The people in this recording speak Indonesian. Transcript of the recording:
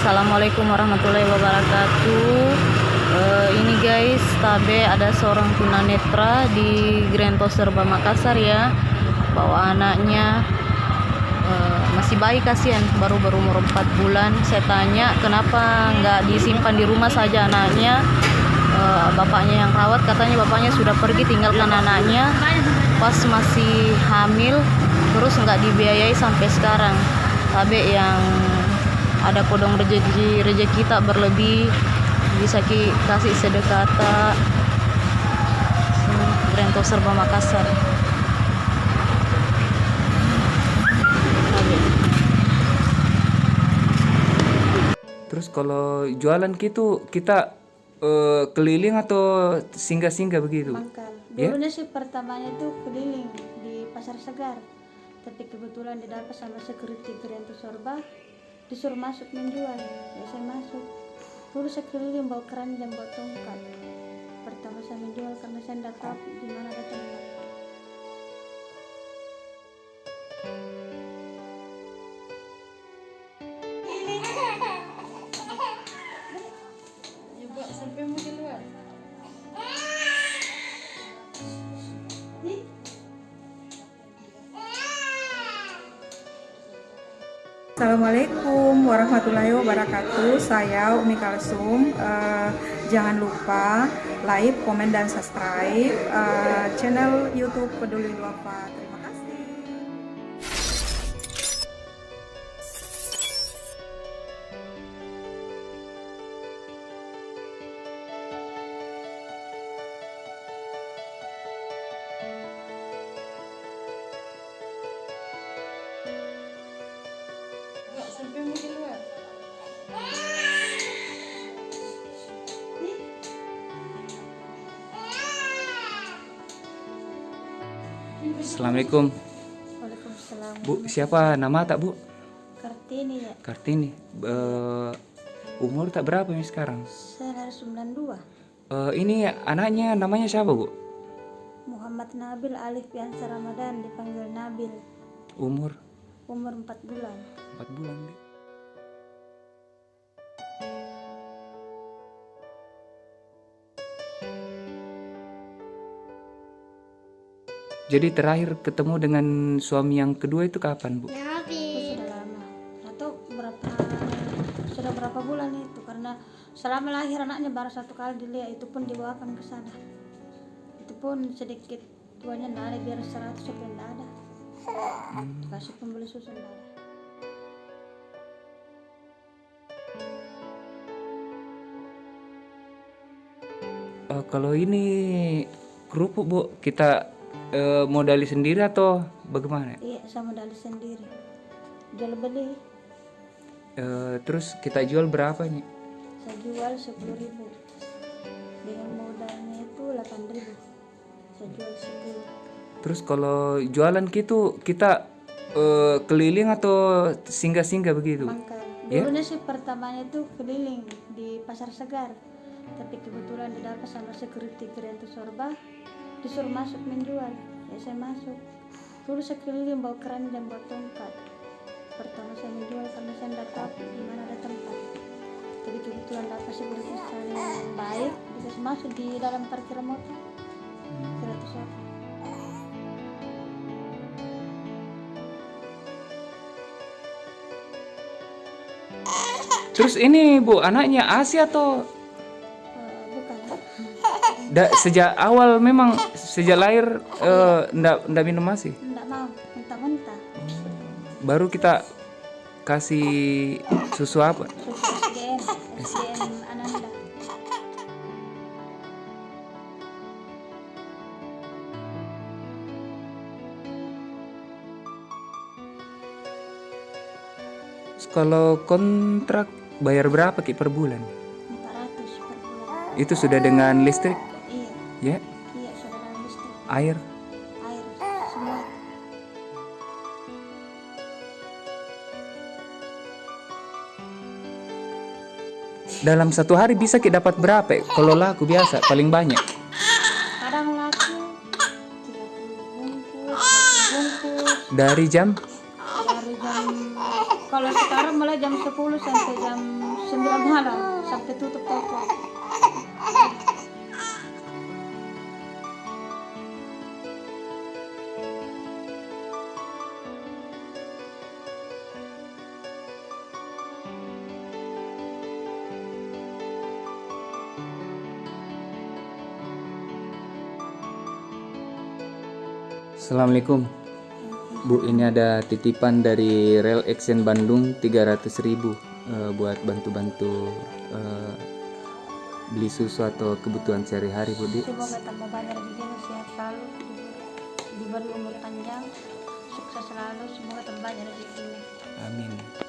Assalamualaikum warahmatullahi wabarakatuh. Ini guys, Tabe ada seorang tunanetra di Grand Serba Makassar ya, bawa anaknya. Masih bayi, kasihan, baru umur 4 bulan. Saya tanya kenapa nggak disimpan di rumah saja anaknya. Bapaknya yang rawat, katanya bapaknya sudah pergi tinggalkan anaknya pas masih hamil, terus nggak dibiayai sampai sekarang. Tabe yang ada kodong rezeki tak berlebih, bisa kasih sedekah tak. Grand Serba Makassar. Terus kalau jualan gitu kita keliling atau singgah-singgah begitu? Mangkal. Ya? Dulunya sih pertamanya itu keliling di Pasar Segar, tapi kebetulan didapat sama security Grand Sorba, disuruh masuk menjual. Ya saya masuk. Dulu saya keliling bawa keranjang, bawa tongkat. Pertama saya menjual karena saya tidak tahu di mana ada tempat. Sampai mau di luar. Assalamualaikum warahmatullahi wabarakatuh. Saya Umi Kalsum. Jangan lupa like, komen, dan subscribe channel YouTube Peduli Duafa. Terima kasih. Sampai mau di luar. Assalamualaikum. Waalaikumsalam. Bu, siapa nama tak Bu? Kartini ya. Kartini. Umur tak berapa nih sekarang? Saya dari 92. Ini anaknya namanya siapa Bu? Muhammad Nabil Alif Piansa Ramadan, dipanggil Nabil. Umur Umur 4 bulan. 4 bulan deh. Jadi terakhir ketemu dengan suami yang kedua itu kapan Bu? Itu sudah lama. Atau sudah berapa bulan itu, karena selama lahir anaknya baru 1 kali dilihat, itu pun dibawakan ke sana. Itu pun sedikit tuanya nggak ada, biar 100 supaya nggak ada. Kasih pembeli susu nggak ada. Kalau ini kerupuk Bu, kita modali sendiri atau bagaimana? Iya, sama modal sendiri. Jual beli, Terus kita jual berapa nih? saya jual 10.000. Dengan modalnya itu 8.000. Saya jual 10. Terus kalau jualan gitu kita keliling atau singgah-singgah begitu? Mangkal. Ya? Dulunya sih pertamanya itu keliling di Pasar Segar, tapi kebetulan didapat sama security Grand Sorba, disuruh masuk menjual. Ya saya masuk. Dulu saya keliling bawa keranjang, bawa tongkat. Pertama saya menjual karena saya tidak tahu di mana ada tempat. Jadi kebetulan dapat security sana yang baik, bisa masuk di dalam parkiran motor. Grand Sorba. Terus ini Bu, anaknya ASI atau Bukan. sejak awal memang sejak lahir ndak minum ASI? Tidak mau, mentah-mentah. Baru kita kasih susu apa? Susu SGN Ananda. Terus kalau kontrak bayar berapa Ki per bulan? 400 per bulan. Itu sudah dengan listrik? Iya, Ya? iya sudah dalam listrik, Air? air, semua. Dalam satu hari bisa Ki dapat berapa? Kalau laku biasa paling banyak. Kadang laku 30 bungkus, 40 bungkus. Dari jam Dari jam, kalau sekarang mulai jam 10 sampai jam malam-malam sampai tutup toko. Assalamualaikum Bu, ini ada titipan dari Rail Action Bandung 300.000 buat bantu-bantu beli susu atau kebutuhan sehari-hari Bu Di. Semoga tambah banyak rezeki, sehat selalu, diberi umur panjang, sukses selalu, semoga tambah banyak rezeki. Amin.